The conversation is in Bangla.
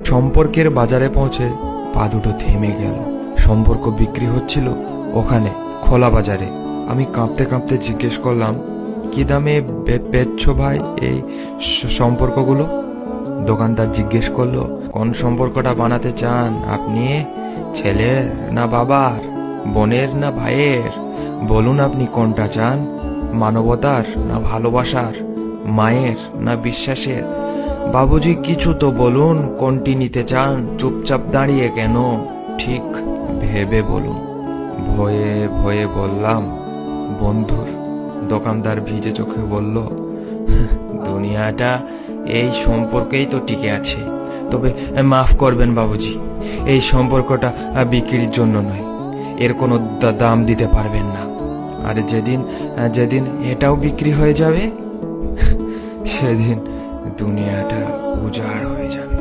সম্পর্কের বাজারে পৌঁছে পা দুটো থেমে গেল। সম্পর্ক বিক্রি হচ্ছিল ওখানে, খোলা বাজারে। আমি কাঁপতে কাঁপতে জিজ্ঞেস করলাম, কি দামে বেচছো ভাই এই সম্পর্কগুলো? দোকানদার জিজ্ঞেস করলো, কোন সম্পর্কটা বানাতে চান আপনি? ছেলের না বাবার, বোনের না ভাইয়ের? বলুন আপনি কোনটা চান, মানবতার না ভালোবাসার, মায়ের না বিশ্বাসের? বাবুজি কিছু তো বলুন, কোনটি নিতে চান? চুপচাপ দাঁড়িয়ে কেন? ঠিক ভেবে বলুন। ভয়ে ভয়ে বললাম, বন্ধুর। দোকানদার ভিজে চোখে বলল, দুনিয়াটা এই সম্পর্কেই তো টিকে আছে। তবে মাফ করবেন বাবুজি, এই সম্পর্কটা বিক্রির জন্য নয়, এর কোনো দাম দিতে পারবেন না। আর যেদিন যেদিন এটাও বিক্রি হয়ে যাবে, সেদিন দুনিয়াটা উজাড় হয়ে যাবে।